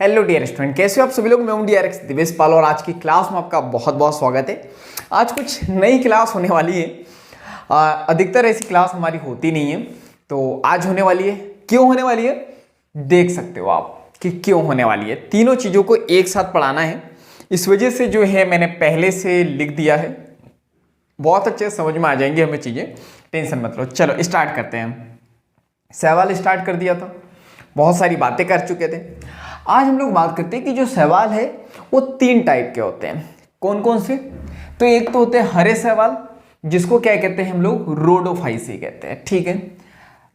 Hello dear student, कैसे हो आप सभी लोग। मैं हूं डीआरएक्स दिवेश पाल और आज की क्लास में आपका बहुत बहुत स्वागत है। आज कुछ नई क्लास होने वाली है। अधिकतर ऐसी क्लास हमारी होती नहीं है, तो आज होने वाली है। क्यों होने वाली है देख सकते हो आप कि क्यों होने वाली है। तीनों चीज़ों को एक साथ पढ़ाना है, इस वजह से जो है मैंने पहले से लिख दिया है। बहुत अच्छे समझ में आ जाएंगी हमें चीज़ें, टेंशन मत लो। चलो स्टार्ट करते हैं। सवाल स्टार्ट कर दिया था, बहुत सारी बातें कर चुके थे। आज हम लोग बात करते हैं कि जो सवाल है वो तीन टाइप के होते हैं। कौन कौन से? तो एक तो होते हैं हरे सवाल, जिसको क्या कहते हैं हम लोग, रोडोफाइसी कहते हैं, ठीक है।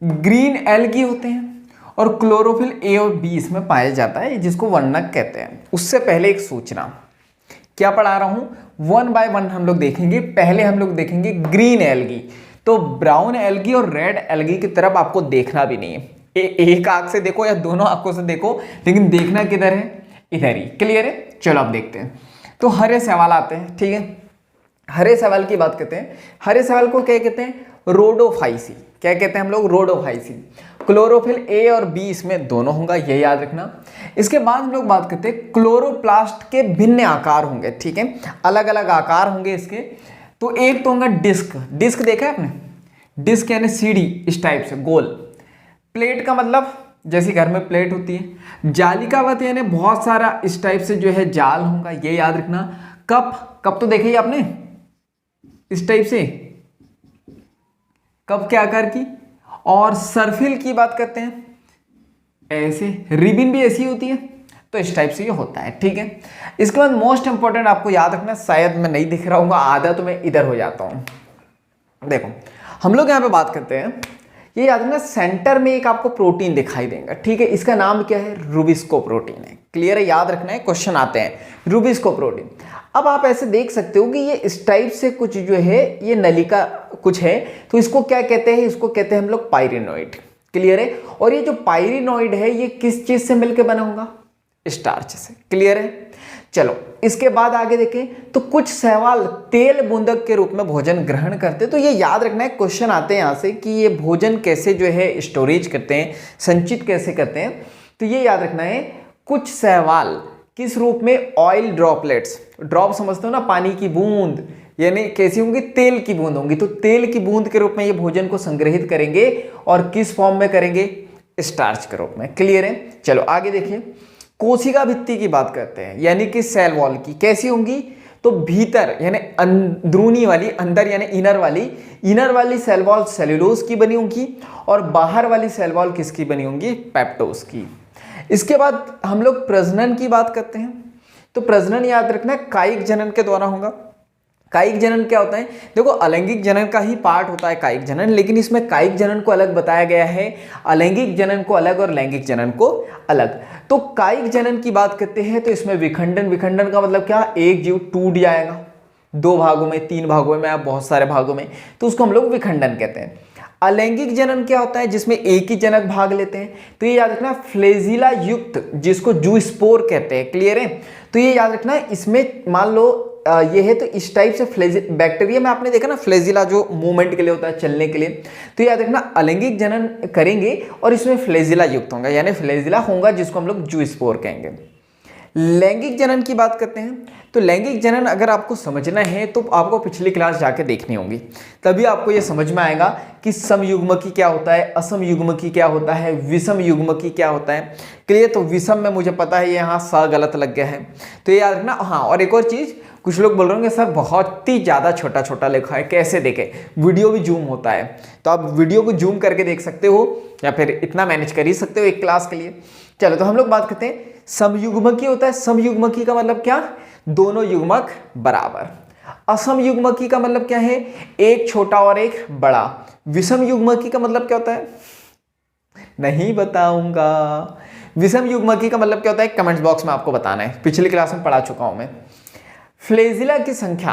ग्रीन एल्गी होते हैं और क्लोरोफिल ए और बी इसमें पाया जाता है, जिसको वर्णक कहते हैं। उससे पहले एक सूचना, क्या पढ़ा रहा हूं, वन बाय वन हम लोग देखेंगे। पहले हम लोग देखेंगे ग्रीन एल्गी। तो ब्राउन एल्गी और रेड एल्गी की तरफ आपको देखना भी नहीं है। एक आंख से देखो या दोनों आंखों से देखो, लेकिन देखना किधर है, इधर ही। क्लियर है? चलो अब देखते हैं। तो हरे सवाल आते हैं, ठीक है। हरे सवाल की बात करते हैं। हरे सवाल को क्या कहते हैं, रोडोफाइसी। क्या कहते हैं हम लोग, रोडोफाइसी। क्लोरोफिल ए और बी इसमें दोनों होगा, ये याद रखना। इसके बाद हम लोग बात करते हैं क्लोरोप्लास्ट के भिन्न आकार होंगे, ठीक है। अलग अलग आकार होंगे इसके। तो एक तो होगा डिस्क। डिस्क देखा है आपने? डिस्क यानी सीढ़ी, इस टाइप से गोल। प्लेट का मतलब जैसे घर में प्लेट होती है। जालिकावत यानी बहुत सारा इस टाइप से जो है जाल होगा, ये याद रखना। कप, कप तो देखे ही आपने, इस टाइप से कप के आकार की। और सर्फिल की बात करते हैं, ऐसे। रिबिन भी ऐसी होती है, तो इस टाइप से ये होता है, ठीक है। इसके बाद मोस्ट इंपॉर्टेंट आपको याद रखना, शायद मैं नहीं दिख रहा हूँ, आधा तो मैं इधर हो जाता हूं। देखो हम लोग यहां पे बात करते हैं, ये याद रखना, सेंटर में एक आपको प्रोटीन दिखाई देगा, ठीक है। इसका नाम क्या है, रूबिस्को प्रोटीन है। क्लियर है? याद रखना है, क्वेश्चन आते हैं रूबिस्को प्रोटीन। अब आप ऐसे देख सकते हो कि ये इस टाइप से कुछ जो है, ये नलिका कुछ है, तो इसको क्या कहते हैं, इसको कहते हैं हम लोग पायरिनोइड। क्लियर है? और ये जो पायरिनोइड है ये किस चीज से मिलकर बना होगा, स्टार्च से। क्लियर है? चलो इसके बाद आगे देखें, तो कुछ शैवाल तेल बूंदक के रूप में भोजन ग्रहण करते हैं। तो ये याद रखना है, क्वेश्चन आते हैं यहाँ से कि ये भोजन कैसे जो है स्टोरेज करते हैं, संचित कैसे करते हैं। तो ये याद रखना है, कुछ शैवाल किस रूप में, ऑयल ड्रॉपलेट्स। ड्रॉप समझते हो ना, पानी की बूंद, यानी कैसी होंगी, तेल की बूंद होंगी। तो तेल की बूंद के रूप में ये भोजन को संग्रहित करेंगे, और किस फॉर्म में करेंगे, स्टार्च के रूप में। क्लियर है? चलो आगे देखिए, कोशिका भित्ति की बात करते हैं, यानी कि सेल वॉल की। कैसी होंगी, तो भीतर यानी अंदरूनी वाली, अंदर यानी इनर वाली सेल वॉल सेल्यूलोज की बनी होंगी, और बाहर वाली सेल वॉल किसकी बनी होंगी, पेप्टोज की। इसके बाद हम लोग प्रजनन की बात करते हैं। तो प्रजनन याद रखना कायिक जनन के द्वारा होगा। कायिक जनन क्या होता है, देखो अलैंगिक जनन का ही पार्ट होता है कायिक जनन, लेकिन इसमें कायिक जनन को अलग बताया गया है, अलैंगिक जनन को अलग और लैंगिक जनन को अलग। तो कायिक जनन की बात करते हैं तो इसमें विखंडन। विखंडन का मतलब क्या, एक जीव टूट जाएगा, दो भागों में, तीन भागों में, बहुत सारे भागों में, तो उसको हम लोग विखंडन कहते हैं। अलैंगिक जनन क्या होता है, जिसमें एक ही जनक भाग लेते हैं। तो ये याद रखना, फ्लेजिला युक्त, जिसको जूस्पोर कहते हैं। क्लियर है? तो ये याद रखना, इसमें मान लो ये है, तो इस टाइप से बैक्टीरिया में आपने देखा ना, फ्लेजिला जो मूवमेंट के लिए होता है, चलने के लिए। तो याद रखना, अलैंगिक जनन करेंगे और इसमें फ्लेजिला युक्त होगा, यानी फ्लेजिला होगा, जिसको हम लोग जूस्पोर कहेंगे। लैंगिक जनन की बात करते हैं, तो लैंगिक जनन अगर आपको समझना है तो आपको पिछली क्लास जाके देखनी होगी, तभी आपको ये समझ में आएगा कि समयुग्मकी क्या होता है, असमयुग्मकी क्या होता है, विषम युग्मकी क्या होता है। क्लियर? तो विषम में मुझे पता है यहाँ स गलत लग गया है, तो ये याद रखना। हाँ, और एक और चीज़, कुछ लोग बोल रहे होंगे सर बहुत ही ज़्यादा छोटा छोटा लिखा है, कैसे देखें, वीडियो भी जूम होता है, तो आप वीडियो को जूम करके देख सकते हो, या फिर इतना मैनेज कर ही सकते हो एक क्लास के लिए। चलो तो हम लोग बात करते हैं, समयुग्मकी होता है। समयुग्मकी का मतलब क्या, दोनों युग्मक बराबर। असमयुग्मकी का मतलब क्या है, एक छोटा और एक बड़ा। विषम युग्मकी का मतलब क्या होता है, नहीं बताऊंगा। विषम युग्मकी का मतलब क्या होता है, कमेंट्स बॉक्स में आपको बताना है, पिछली क्लास में पढ़ा चुका हूं मैं। फ्लेजिला की संख्या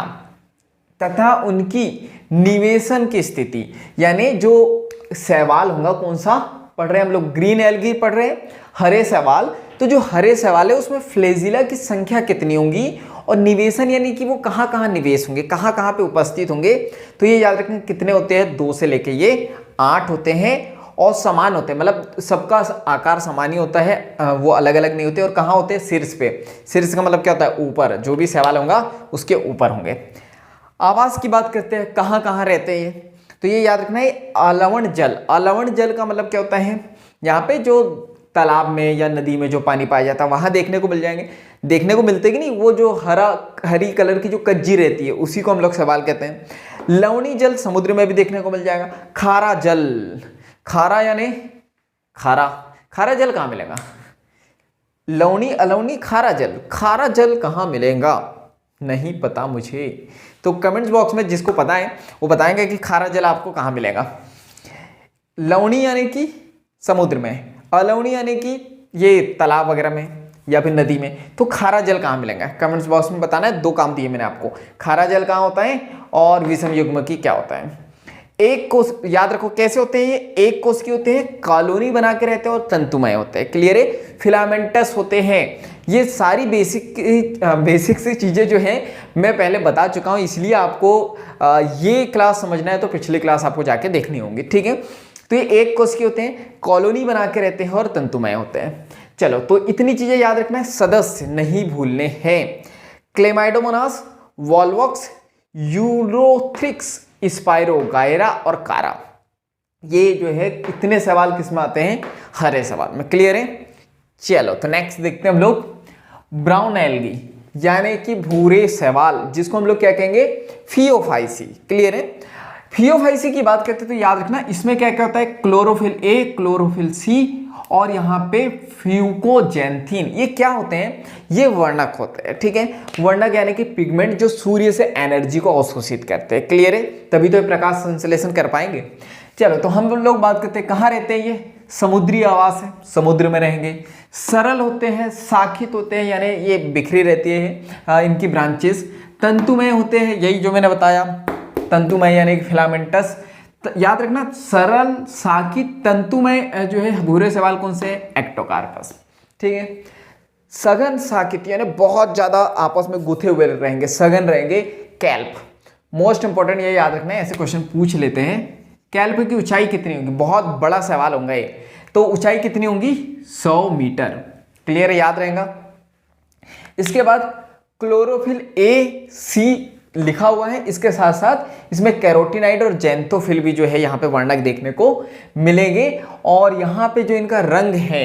तथा उनकी निवेशन की स्थिति, यानी जो शैवाल होगा, कौन सा पढ़ रहे हैं हम लोग, ग्रीन एल्गी पढ़ रहे हैं, हरे शैवाल। तो जो हरे शैवाल है उसमें फ्लेजिला की संख्या कितनी होंगी, और निवेशन यानी कि वो कहाँ कहाँ निवेश होंगे, कहाँ कहाँ पे उपस्थित होंगे। तो ये याद रखना, कितने होते हैं, 2 से लेके ये 8 होते हैं। और समान होते हैं, मतलब सबका आकार समान ही होता है, वो अलग अलग नहीं होते। और कहाँ होते हैं? शीर्ष पे। शीर्ष का मतलब क्या होता है? ऊपर, जो भी शैवाल होगा उसके ऊपर होंगे। आवास की बात करते हैं, कहाँ कहाँ रहते हैं ये, तो ये याद रखना है अलवण जल। अलवण जल का मतलब क्या होता है? यहाँ पे जो तालाब में या नदी में जो पानी पाया जाता है वहां देखने को मिल जाएंगे। देखने को मिलते कि नहीं, वो जो हरी कलर की जो कज्जी रहती है उसी को हम लोग शैवाल कहते हैं। लवणी जल समुद्र में भी देखने को मिल जाएगा। खारा जल, खारा यानी खारा, खारा जल कहाँ मिलेगा? लवणी, अलवणी, खारा जल, खारा जल कहाँ मिलेगा? नहीं पता मुझे, तो कमेंट्स बॉक्स में जिसको पता है वो बताएंगे कि खारा जल आपको कहाँ मिलेगा। लवणी यानी कि समुद्र में, अलवणी यानी कि ये तालाब वगैरह में या फिर नदी में। तो खारा जल कहाँ मिलेगा? कमेंट्स बॉक्स में बताना है। 2 काम दिए मैंने आपको, खारा जल कहाँ होता है और विषम युग्म की क्या होता है। एक कोष याद रखो कैसे होते हैं, ये एक कोष के होते हैं, कॉलोनी बना के रहते हैं और तंतुमय होते हैं। क्लियर है? फिलामेंटस होते हैं। ये सारी बेसिक सी चीज़ें जो हैं मैं पहले बता चुका हूँ, इसलिए आपको ये क्लास समझना है तो पिछली क्लास आपको जाके देखनी होगी। ठीक है, तो ये एक कोष के होते हैं, कॉलोनी बना के रहते हैं और तंतुमय होते हैं। चलो, तो इतनी चीजें याद रखना है, सदस्य नहीं भूलने हैं। क्लेमाइडोमोनास, वॉल्वॉक्स, यूरोथ्रिक्स, स्पाइरो, गायरा और कारा, ये जो है इतने सवाल किसमें आते हैं? हरे सवाल में। क्लियर है? चलो, तो नेक्स्ट देखते हैं हम लोग ब्राउन एल्गी यानी कि भूरे सवाल, जिसको हम लोग क्या कहेंगे? फियोफाइसी। क्लियर है? फियोफाइसी की बात करते हैं तो याद रखना इसमें क्या क्या होता है? क्लोरोफिल ए, क्लोरोफिल सी और यहाँ पे फ्यूकोजेंथिन। ये क्या होते हैं? ये वर्णक होते हैं। ठीक है, वर्णक यानी कि पिगमेंट जो सूर्य से एनर्जी को अवशोषित करते हैं। क्लियर है? तभी तो ये प्रकाश संश्लेषण कर पाएंगे। चलो, तो हम लोग बात करते हैं कहाँ रहते हैं ये? समुद्री आवास है, समुद्र में रहेंगे। सरल होते हैं, शाखित होते हैं यानी ये बिखरी रहती है इनकी ब्रांचेस। तंतुमय होते हैं, यही जो मैंने बताया, तंतुमय यानी कि फिलामेंटस। याद रखना सरल, शाखित, तंतुमय जो है भूरे सवाल कौन से? एक्टोकार्पस। ठीक है, सघन शाखित यानी बहुत ज्यादा आपस में गुथे हुए रहेंगे, सघन रहेंगे, कैल्प। मोस्ट इंपॉर्टेंट ये याद रखना है, ऐसे क्वेश्चन पूछ लेते हैं। कैल्प की ऊंचाई कितनी होगी? बहुत बड़ा सवाल होगा ये, तो ऊंचाई कितनी होगी? 100 मीटर। क्लियर, याद रहेगा। इसके बाद क्लोरोफिल ए, सी लिखा हुआ है, इसके साथ साथ इसमें कैरोटीनाइड और जेंथोफिल भी जो है यहाँ पे वर्णक देखने को मिलेंगे। और यहाँ पे जो इनका रंग है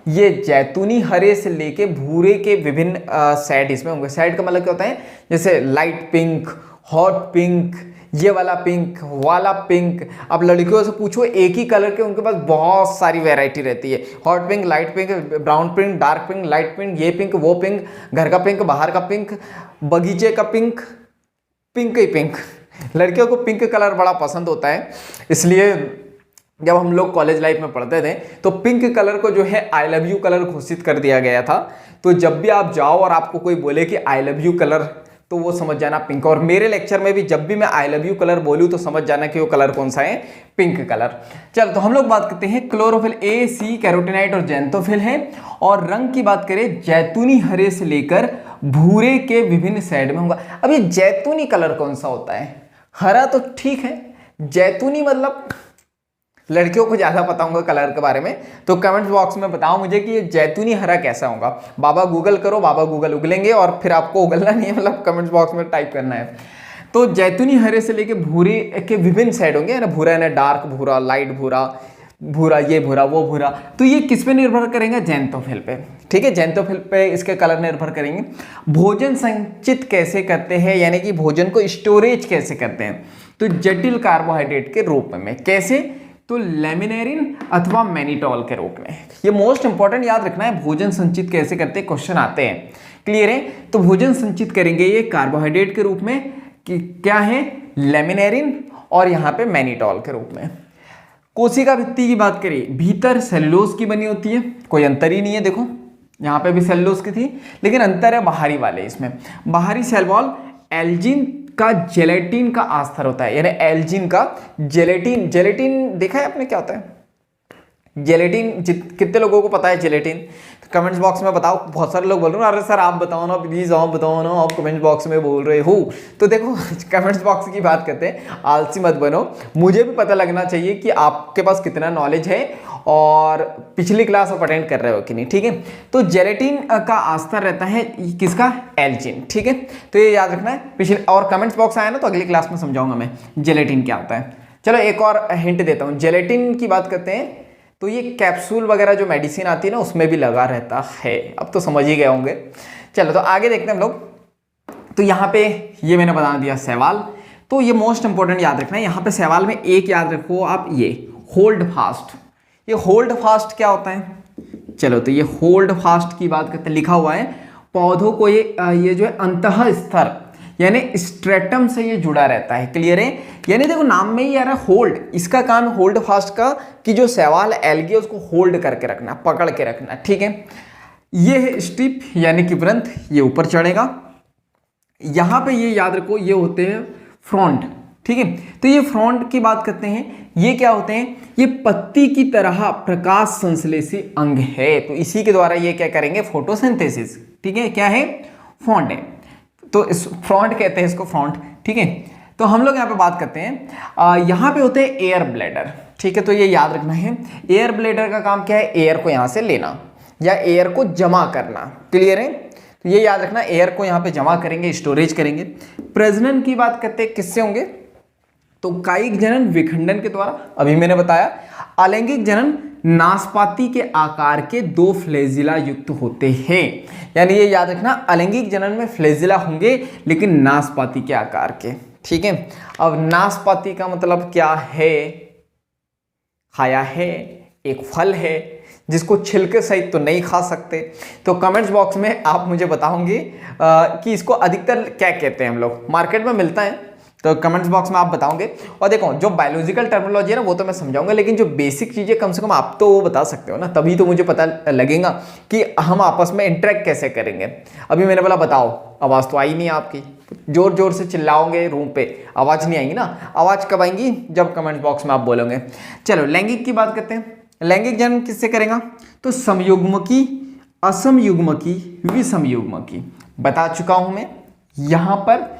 ये जैतूनी हरे से लेके भूरे के विभिन्न शेड इसमें होंगे। शेड का मतलब क्या होता है? जैसे लाइट पिंक, हॉट पिंक, ये वाला पिंक, वाला पिंक। अब लड़कियों से पूछो एक ही कलर के, उनके पास बहुत सारी वैरायटी रहती है। Hot pink, light pink, brown pink, dark pink, light pink, ये पिंक, वो पिंक, घर का पिंक, बाहर का पिंक, बगीचे का पिंक, पिंक ही पिंक। लड़कियों को पिंक कलर बड़ा पसंद होता है, इसलिए जब हम लोग कॉलेज लाइफ में पढ़ते थे तो पिंक कलर को जो है आई लव यू कलर घोषित कर दिया गया था। तो जब भी आप जाओ और आपको कोई बोले कि आई लव यू कलर, तो वो समझ जाना पिंक। और मेरे लेक्चर में भी जब भी मैं आई लव यू कलर बोलूँ तो समझ जाना कि वो कलर कौन सा है? Pink colour. चलो, तो हम लोग बात करते हैं क्लोरोफिल ए, सी, कैरोटीनाइड और जेंथोफिल है। और रंग की बात करें, जैतूनी हरे से लेकर भूरे के विभिन्न शेड में होगा। अब ये जैतूनी कलर कौन सा होता है? हरा तो ठीक है, जैतूनी मतलब लड़कियों को ज्यादा पता होगा कलर के बारे में, तो कमेंट बॉक्स में बताओ मुझे कि ये जैतूनी हरा कैसा होगा। बाबा गूगल करो, बाबा गूगल उगलेंगे, और फिर आपको उगलना नहीं है, मतलब कमेंट बॉक्स में टाइप करना है। तो जैतूनी हरे से लेके भूरे के विभिन्न शेड होंगे, ना भूरा यानी डार्क भूरा, लाइट भूरा, भूरा ये भूरा वो भूरा। तो ये किस पे निर्भर करेंगे? जेंथोफिल पे। ठीक है, जेंथोफिल पे इसके कलर निर्भर करेंगे। भोजन संचित कैसे करते हैं, यानी कि भोजन को स्टोरेज कैसे करते हैं? तो जटिल कार्बोहाइड्रेट के रूप में। कैसे? तो लेमिनेरिन अथवा मैनिटॉल के रूप में। ये मोस्ट इंपॉर्टेंट याद रखना है, भोजन संचित कैसे करते हैं, क्वेश्चन आते हैं। क्लियर है? तो भोजन संचित करेंगे ये कार्बोहाइड्रेट के रूप में, कि क्या है? लेमिनेरिन और यहाँ पे मैनिटॉल के रूप में। कोशिका भित्ति की बात करें, भीतर सेलुलोज की बनी होती है, कोई अंतर ही नहीं है। देखो यहाँ पे भी सेलुलोज की थी, लेकिन अंतर है बाहरी वाले। इसमें बाहरी सेल वॉल एल्जिन का जेलेटिन का आस्तर होता है, यानी एल्जिन का जेलेटिन। जेलेटिन देखा है आपने क्या होता है? जेलेटिन कितने लोगों को पता है जेलेटिन? कमेंट्स बॉक्स में बताओ। बहुत सारे लोग बोल रहे हो अरे सर आप बताओ ना प्लीज़, आप बताओ ना, आप कमेंट्स बॉक्स में बोल रहे हो। तो देखो कमेंट्स बॉक्स की बात करते हैं, आलसी मत बनो, मुझे भी पता लगना चाहिए कि आपके पास कितना नॉलेज है और पिछली क्लास आप अटेंड कर रहे हो कि नहीं, ठीक है। तो जेलेटिन का आस्तर रहता है किसका? एल्जिन, ठीक है। तो ये याद रखना है। पिछले और कमेंट्स बॉक्स आया ना तो अगली क्लास में समझाऊंगा मैं जेलेटिन क्या होता है। चलो एक और हिंट देता हूँ, जेलेटिन की बात करते हैं तो ये कैप्सूल वगैरह जो मेडिसिन आती है ना उसमें भी लगा रहता है। अब तो समझ ही गए होंगे। चलो तो आगे देखते हैं हम लोग। तो यहाँ पे ये मैंने बता दिया सवाल, तो ये मोस्ट इंपॉर्टेंट याद रखना है। यहाँ पे सवाल में एक याद रखो आप, ये होल्ड फास्ट। ये होल्ड फास्ट क्या होता है? चलो तो ये होल्ड फास्ट की बात करते हैं, लिखा हुआ है पौधों को ये जो है अंतः स्तर यानी स्ट्रेटम से ये जुड़ा रहता है। क्लियर है? यानी देखो नाम में ही आ रहा है होल्ड, इसका काम है होल्ड फास्ट का कि जो सवाल एल्गी उसको होल्ड करके रखना, पकड़ के रखना, ठीक है। ये है स्टिप यानी कि वृंत, ये ऊपर चढ़ेगा। यहां पे ये याद रखो ये होते हैं फ्रंट, ठीक है। तो ये फ्रंट की बात करते हैं, ये क्या होते हैं? ये पत्ती की तरह प्रकाश संश्लेषी अंग है, तो इसी के द्वारा ये क्या करेंगे? फोटोसिंथेसिस, ठीक है। क्या है? फ्रंट है, तो इस फ्रंट कहते हैं इसको, फ्रंट, ठीक है। तो हम लोग यहाँ पे बात करते हैं यहाँ पे होते हैं एयर ब्लैडर, ठीक है। तो ये याद रखना है, एयर ब्लैडर का काम क्या है? एयर को यहाँ से लेना या एयर को जमा करना। क्लियर है? तो ये याद रखना, एयर को यहाँ पे जमा करेंगे, स्टोरेज करेंगे। प्रजनन की बात करते हैं किससे होंगे? तो कायिक जनन विखंडन के द्वारा, अभी मैंने बताया। अलैंगिक जनन नाशपाती के आकार के 2 फ्लैजिला युक्त होते हैं, यानी ये याद रखना अलैंगिक जनन में फ्लैजिला होंगे लेकिन नाशपाती के आकार के, ठीक है। अब नाशपाती का मतलब क्या है? खाया है, एक फल है जिसको छिलके सहित तो नहीं खा सकते। तो कमेंट्स बॉक्स में आप मुझे बताओगे कि इसको अधिकतर क्या कहते हैं हम लोग, मार्केट में मिलता है तो कमेंट्स बॉक्स में आप बताओगे। और देखो जो बायोलॉजिकल टर्मिनोलॉजी है ना वो तो मैं समझाऊंगा, लेकिन जो बेसिक चीज़ें कम से कम आप तो वो बता सकते हो ना, तभी तो मुझे पता लगेगा कि हम आपस में इंटरेक्ट कैसे करेंगे। अभी मैंने बोला बताओ, आवाज़ तो आई नहीं आपकी, जोर जोर से चिल्लाओगे रूम पे, आवाज़ नहीं आएगी ना। आवाज़ कब आएंगी? जब कमेंट्स बॉक्स में आप बोलोगे। चलो लैंगिक की बात करते हैं। लैंगिक जनन किससे करेगा? तो समयुग्मकी, असमयुग्मकी, विषमयुग्मकी बता चुका हूं मैं यहाँ पर,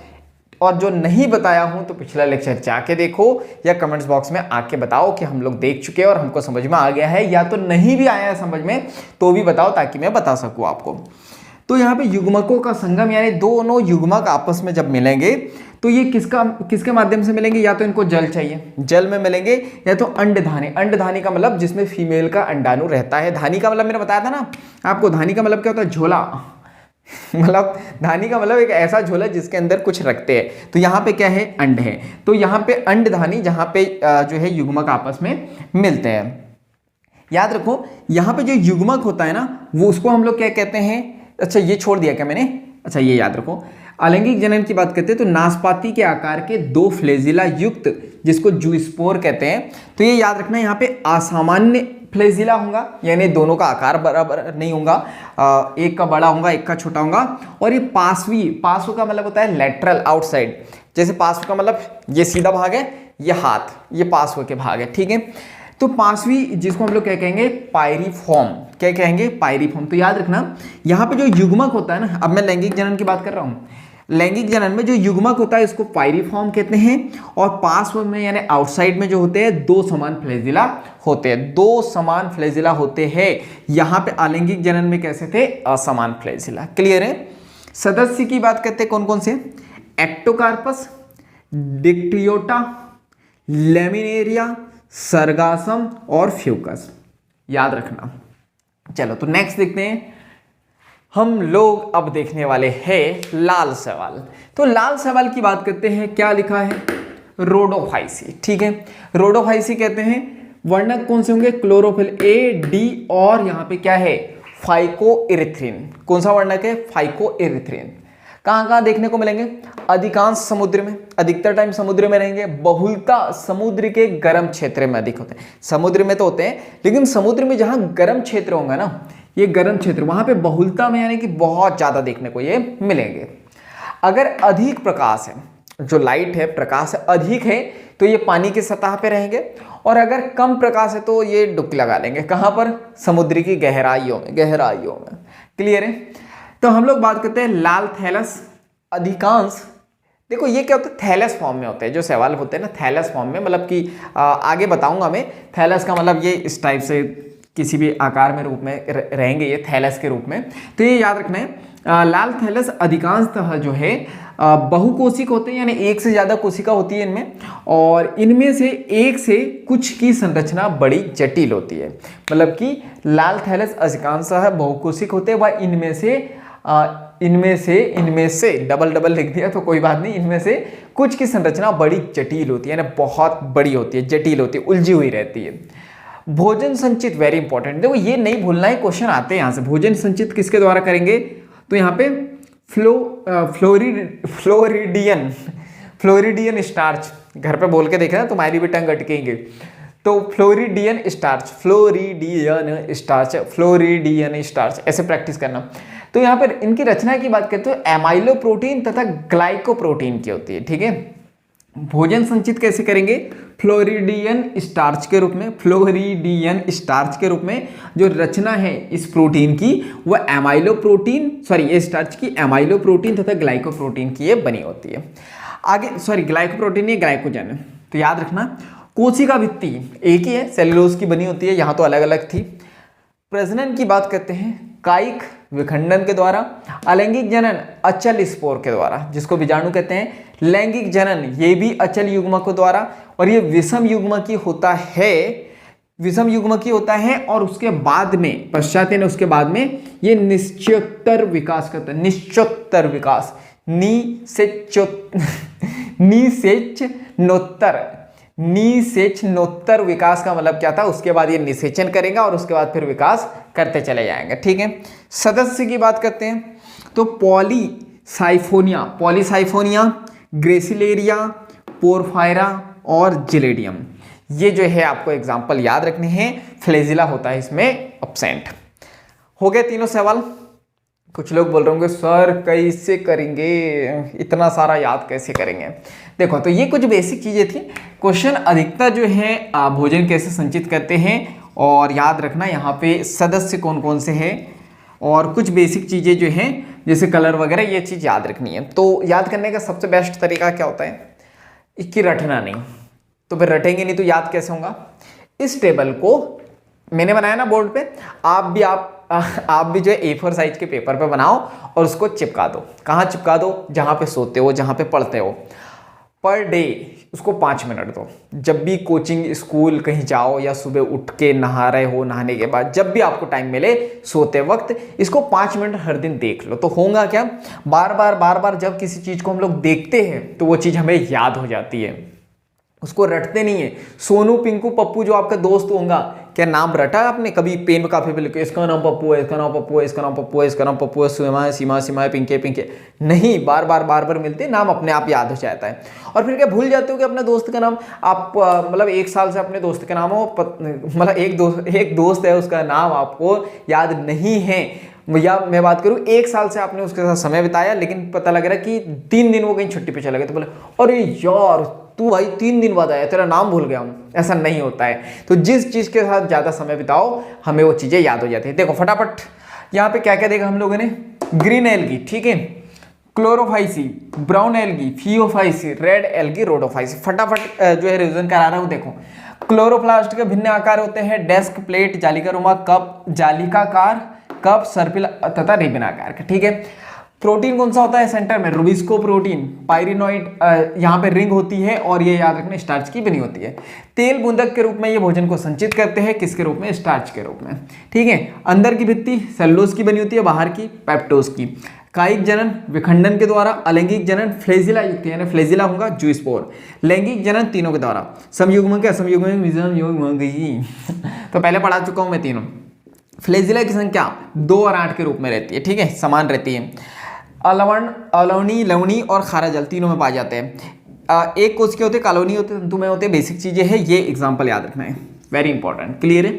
और जो नहीं बताया हूं तो पिछला लेक्चर जाके देखो या कमेंट्स बॉक्स में आके बताओ कि हम लोग देख चुके हैं और हमको समझ में आ गया है, या तो नहीं भी आया है समझ में तो भी बताओ ताकि मैं बता सकूं आपको। तो यहाँ पे युग्मकों का संगम यानी दोनों युग्मक आपस में जब मिलेंगे तो ये किसके माध्यम से मिलेंगे? या तो इनको जल चाहिए, जल में मिलेंगे, या तो अंडधानी। अंडधानी का मतलब जिसमें फीमेल का अंडाणु रहता है। धानी का मतलब मैंने बताया था ना आपको, धानी का मतलब क्या होता है? झोला। मतलब धानी का मतलब एक ऐसा झोला जिसके अंदर कुछ रखते हैं। तो यहाँ पे क्या है? अंड है। तो यहाँ पे अंडधानी जहाँ पे जो है युग्मक आपस में मिलते हैं। याद रखो यहाँ पे जो युग्मक होता है ना वो उसको हम लोग क्या कहते हैं? अच्छा ये छोड़ दिया क्या मैंने? अच्छा ये याद रखो, अलैंगिक जनन की बात करते हैं तो नाशपाती के आकार के 2 फ्लैजिला युक्त जिसको जूस्पोर कहते हैं। तो ये याद रखना यहाँ पे असामान्य फ्लैजिला होगा, यानी दोनों का आकार बराबर नहीं होगा, एक का बड़ा होगा एक का छोटा होगा। और ये पार्श्वी, पार्श्व का मतलब होता है लेटरल, आउटसाइड। जैसे पार्श्व का मतलब ये सीधा भाग है, ये हाथ, ये पार्श्व के भाग है, ठीक है। तो पार्श्वी जिसको हम लोग क्या कहेंगे? पायरिफॉर्म। क्या कहेंगे? पायरिफॉर्म। तो याद रखना यहाँ पे जो युग्मक होता है ना, अब मैं लैंगिक जनन की बात कर रहा हूँ, लैंगिक जनन में जो युग्मक होता है इसको पायरिफॉर्म कहते हैं, और पार्श्व में यानी आउटसाइड में जो होते हैं 2 समान फ्लैजिला होते हैं, 2 समान फ्लैजिला होते हैं। यहाँ पे अलैंगिक जनन में कैसे थे? असमान फ्लैजिला। क्लियर है? सदस्य की बात करते हैं कौन कौन से? एक्टोकार्पस, डिक्टियोटा, लेमिनेरिया, सर्गासम और फ्यूकस। याद रखना। चलो तो नेक्स्ट देखते हैं हम लोग, अब देखने वाले हैं लाल सवाल। तो लाल सवाल की बात करते हैं, क्या लिखा है? रोडोफाइसी, ठीक है। रोडोफाइसी कहते हैं, वर्णक कौन से होंगे? क्लोरोफिल ए, डी और यहाँ पे क्या है? फाइकोइरिथ्रिन। कौन सा वर्णक है? फाइकोइरिथ्रिन। कहाँ कहाँ देखने को मिलेंगे? अधिकांश समुद्र में, अधिकतर टाइम समुद्र में रहेंगे। बहुलता समुद्र के गर्म क्षेत्र में अधिक होते हैं। समुद्र में तो होते हैं लेकिन समुद्र में जहाँ गर्म क्षेत्र होंगे ना, ये गर्म क्षेत्र, वहां पे बहुलता में यानी कि बहुत ज्यादा देखने को ये मिलेंगे। अगर अधिक प्रकाश है, जो लाइट है, प्रकाश अधिक है, तो ये पानी की सतह पे रहेंगे। और अगर कम प्रकाश है तो ये डुबकी लगा लेंगे। कहाँ पर? समुद्र की गहराइयों में, गहराइयों में। क्लियर है? तो हम लोग बात करते हैं लाल थैलस। अधिकांश, देखो ये क्या होता है, थैलस फॉर्म में होते हैं जो सवाल होते हैं ना, थैलस फॉर्म में, मतलब कि आगे बताऊंगा मैं। थैलस का मतलब ये इस टाइप से किसी भी आकार में रूप में रहेंगे ये थैलस के रूप में। तो ये याद रखना है। लाल थैलस अधिकांशतः जो है बहुकोशिक होते हैं, यानी एक से ज़्यादा कोशिका होती है इनमें, और इनमें से एक से कुछ की संरचना बड़ी जटिल होती है। मतलब कि लाल थैलस अधिकांशतः बहुकोशिक होते हैं, वह इनमें से डबल डबल लिख दिया तो कोई बात नहीं, इनमें से कुछ की संरचना बड़ी जटिल होती है, यानी बहुत बड़ी होती है, जटिल होती है, उलझी हुई रहती है। भोजन संचित, वेरी इंपॉर्टेंट, देखो ये नहीं भूलना है, क्वेश्चन आते हैं यहाँ से। भोजन संचित किसके द्वारा करेंगे? तो यहाँ पे फ्लोरिडियन स्टार्च, घर पे बोल के देखना तुम्हारी भी टंग अटकेंगे। तो फ्लोरिडियन स्टार्च ऐसे प्रैक्टिस करना। तो यहाँ पर इनकी रचना की बात करते हो एमाइलो प्रोटीन तथा ग्लाइकोप्रोटीन की होती है। ठीक है, भोजन संचित कैसे करेंगे? फ्लोरिडियन स्टार्च के रूप में जो रचना है इस प्रोटीन की वह ये स्टार्च की एमाइलो प्रोटीन तथा ग्लाइकोप्रोटीन की ये बनी होती है। आगे ग्लाइकोप्रोटीन ये ग्लाइकोजन है। तो याद रखना, कोशिका भित्ति एक ही है, सेलुलोज की बनी होती है, यहाँ तो अलग अलग थी। प्रजनन की बात करते हैं कायिक विखंडन के द्वारा, अलैंगिक जनन अचल स्पोर के द्वारा, जिसको बीजाणु कहते हैं। लैंगिक जनन ये भी अचल युग्मकों द्वारा, और ये विषम युग्मकीय होता है, और उसके बाद में उसके बाद में ये निश्चोत्तर विकास करता है। निषेचनोत्तर विकास का मतलब क्या था? उसके बाद ये निषेचन करेगा और उसके बाद फिर विकास करते चले जाएंगे। ठीक है, सदस्य की बात करते हैं तो पॉलीसाइफोनिया, ग्रेसिलेरिया, पोरफायरा और जिलेडियम, ये जो है आपको एग्जाम्पल याद रखने हैं। फ्लैजिला होता है इसमें एब्सेंट। हो गए तीनों सवाल। कुछ लोग बोल रहे होंगे सर कैसे करेंगे, इतना सारा याद कैसे करेंगे? देखो, तो ये कुछ बेसिक चीजें थी। क्वेश्चन अधिकतर जो है भोजन कैसे संचित करते हैं, और याद रखना यहाँ पे सदस्य कौन कौन से हैं, और कुछ बेसिक चीजें जो हैं जैसे कलर वगैरह, ये चीज याद रखनी है। तो याद करने का सबसे बेस्ट तरीका क्या होता है? इसकी रटना नहीं, तो फिर रटेंगे नहीं तो याद कैसे होगा? इस टेबल को मैंने बनाया ना बोर्ड पे, आप भी जो है A4 साइज के पेपर पे बनाओ और उसको चिपका दो। कहाँ चिपका दो? जहाँ पे सोते हो, जहाँ पे पढ़ते हो। पर डे उसको 5 मिनट दो। जब भी कोचिंग, स्कूल कहीं जाओ, या सुबह उठ के नहा रहे हो, नहाने के बाद जब भी आपको टाइम मिले सोते वक्त इसको 5 मिनट हर दिन देख लो। तो होगा क्या? बार बार जब किसी चीज़ को हम लोग देखते हैं तो वो चीज़ हमें याद हो जाती है, उसको रटते नहीं है। सोनू, पिंकू, पप्पू जो आपका दोस्त होगा, क्या नाम रटा आपने कभी? पेन काफी पे लिखे इसका नाम पप्पू है, इसका नाम पप्पू है, इसका नाम पप्पू है, इसका नाम पप्पू है, सीमा, पिंके। नहीं, बार बार मिलते नाम अपने आप याद हो जाता है। और फिर क्या भूल जाते हो कि अपने दोस्त का नाम आप मतलब 1 साल से अपने दोस्त के नाम हो, मतलब एक दोस्त है उसका नाम आपको याद नहीं है, या मैं बात करूं 1 साल से आपने उसके साथ समय बिताया, लेकिन पता लग रहा है कि 3 दिन वो कहीं छुट्टी पे चला गया, तो बोले अरे यार तू भाई 3 दिन बाद आया, तेरा नाम भूल गया हूं। ऐसा नहीं होता है। तो जिस चीज के साथ ज्यादा समय बिताओ हमें वो चीजें याद हो जाती है। देखो फटाफट यहाँ पे क्या क्या देखा हम लोगों ने? ग्रीन एल्गी, ठीक है, Chlorophyceae, brown algae, Phaeophyceae, red algae, Rhodophyceae. फटाफट जो है रिवीजन करा रहा हूं। देखो, क्लोरोप्लास्ट के भिन्न आकार होते हैं, डेस्क, प्लेट, जालिकानुमा, कप, जालिकाकार, कप, सर्पिल तथा रिबन आकार का। ठीक है, प्रोटीन कौन सा होता है? सेंटर में रुबिस्को प्रोटीन, पायरिनोइड यहाँ पे रिंग होती है, और ये याद रखना स्टार्च की बनी होती है। तेल बूंदक के रूप में ये भोजन को संचित करते हैं, किसके रूप में? स्टार्च के रूप में। ठीक है, अंदर की भित्ति सेलुलोज की बनी होती है, बाहर की पेप्टोज की। कायिक जनन विखंडन के द्वारा, अलैंगिक जनन फ्लैजिला युक्त, यानी फ्लैजिला होगा जूस्पोर। लैंगिक जनन तीनों के द्वारा, समयुग्मक के असमयुग्मक तो पहले पढ़ा चुका हूं मैं तीनों। फ्लैजिला की संख्या 2 और 8 के रूप में रहती है, ठीक है, समान रहती है। अलवणी, लवणी और खारा जल तीनों में पाए जाते हैं। एक कोश के होते, कॉलोनी होते, तंतु में होते, बेसिक चीजें हैं, ये एग्जांपल याद रखना है, वेरी इंपॉर्टेंट। क्लियर है?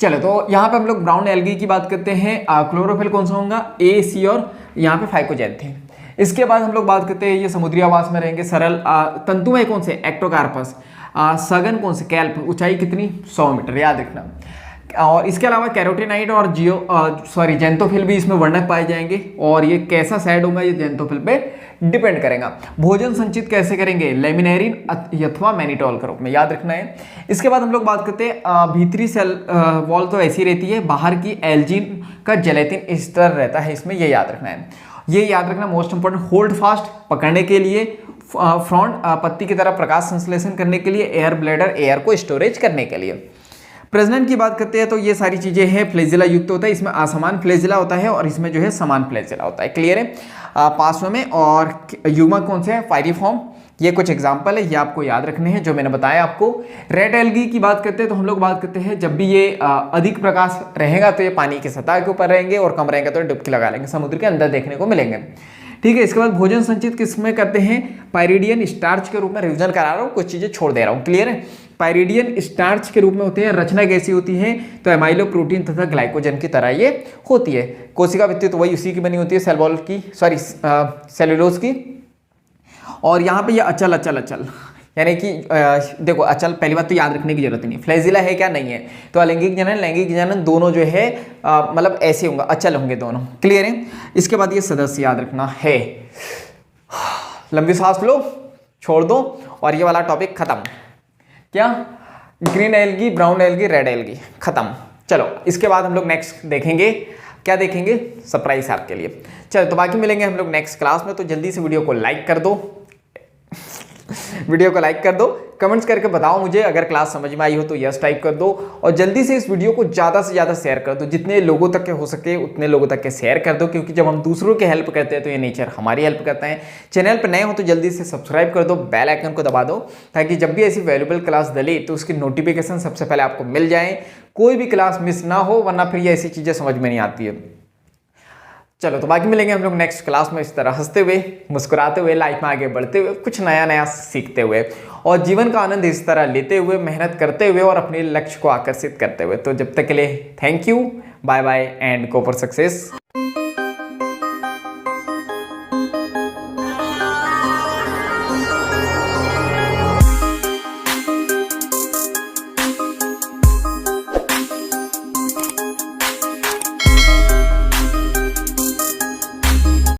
चलो, तो यहाँ पे हम लोग ब्राउन एल्गी की बात करते हैं। क्लोरोफिल कौन सा होगा? A, C और यहाँ पे फाइकोजैंथेन। इसके बाद हम लोग बात करते हैं ये समुद्री आवास में रहेंगे। सरल तंतुमय कौन से? एक्टोकार्पस। सघन कौन से कैल्प, ऊंचाई कितनी 100 मीटर, याद रखना। और इसके अलावा कैरोटीनाइड और जेंथोफिल भी इसमें वर्णक पाए जाएंगे, और ये कैसा साइड होगा ये जेंथोफिल पे डिपेंड करेगा। भोजन संचित कैसे करेंगे, लेमिनेरिन अथवा मैनिटोल के रूप में, याद रखना है। इसके बाद हम लोग बात करते हैं भीतरी सेल वॉल तो ऐसी रहती है, बाहर की एल्जिन का जेलेटिन स्तर रहता है इसमें, ये याद रखना है। ये याद रखना मोस्ट इंपॉर्टेंट, होल्ड फास्ट पकड़ने के लिए, फ्रंट पत्ती की तरह प्रकाश संश्लेषण करने के लिए, एयर ब्लैडर एयर को स्टोरेज करने के लिए। प्रजनन की बात करते हैं तो ये सारी चीजें हैं, फ्लैजिला युक्त होता है, इसमें असमान फ्लैजिला होता है और इसमें जो है समान फ्लैजिला होता है, क्लियर है। पार्श्व में और युग्मक कौन से है, फाइरिफॉर्म, ये कुछ एग्जाम्पल है, ये आपको याद रखने हैं जो मैंने बताया आपको। रेड एल्गी की बात करते हैं तो हम लोग बात करते हैं जब भी ये अधिक प्रकाश रहेगा तो ये पानी की सतह के ऊपर रहेंगे, और कम रहेंगे तो डुबकी लगा लेंगे, समुद्र के अंदर देखने को मिलेंगे, ठीक है। इसके बाद भोजन संचित किसमें करते हैं, पायरिडियन स्टार्च के रूप में, रिवीजन करा रहा हूँ, कुछ चीजें छोड़ दे रहा हूँ, क्लियर है। पायरिडियन स्टार्च के रूप में होते हैं, रचना कैसी होती है, तो एमाइलो प्रोटीन तथा ग्लाइकोजन की तरह ये होती है। कोशिका भित्ति तो वही उसी की बनी होती है, सेल वॉल की, सॉरी सेलुलोज की। और यहाँ पे ये अचल अचल अचल, यानी कि देखो अचल, पहली बात तो याद रखने की जरूरत नहीं, फ्लैजिला है क्या, नहीं है, तो अलैंगिक जनन लैंगिक जनन दोनों जो है मतलब ऐसे होंगे, अचल होंगे दोनों, क्लियर है। इसके बाद ये सदस्य याद रखना है, लंबी सांस लो, छोड़ दो, और ये वाला टॉपिक खत्म। क्या, green algae, brown algae, red algae, खत्म। चलो इसके बाद हम लोग नेक्स्ट देखेंगे, क्या देखेंगे, सरप्राइज आपके लिए। चलो तो बाकी मिलेंगे हम लोग नेक्स्ट क्लास में, तो जल्दी से वीडियो को लाइक कर दो, वीडियो को लाइक कर दो, कमेंट्स करके बताओ मुझे अगर क्लास समझ में आई हो तो यस टाइप कर दो, और जल्दी से इस वीडियो को ज़्यादा से ज़्यादा शेयर कर दो, जितने लोगों तक के हो सके उतने लोगों तक के शेयर कर दो, क्योंकि जब हम दूसरों की हेल्प करते हैं तो ये नेचर हमारी हेल्प करता है। चैनल पर नए हो तो जल्दी से सब्सक्राइब कर दो, बेल आइकन को दबा दो, ताकि जब भी ऐसी वैल्यूबल क्लास डले तो उसकी नोटिफिकेशन सबसे पहले आपको मिल जाए, कोई भी क्लास मिस ना हो, वरना फिर ये ऐसी चीज़ें समझ में नहीं आती है। चलो तो बाकी मिलेंगे हम लोग नेक्स्ट क्लास में, इस तरह हंसते हुए, मुस्कुराते हुए, लाइफ में आगे बढ़ते हुए, कुछ नया नया सीखते हुए, और जीवन का आनंद इस तरह लेते हुए, मेहनत करते हुए, और अपने लक्ष्य को आकर्षित करते हुए। तो जब तक के लिए thank you, bye bye and go for success.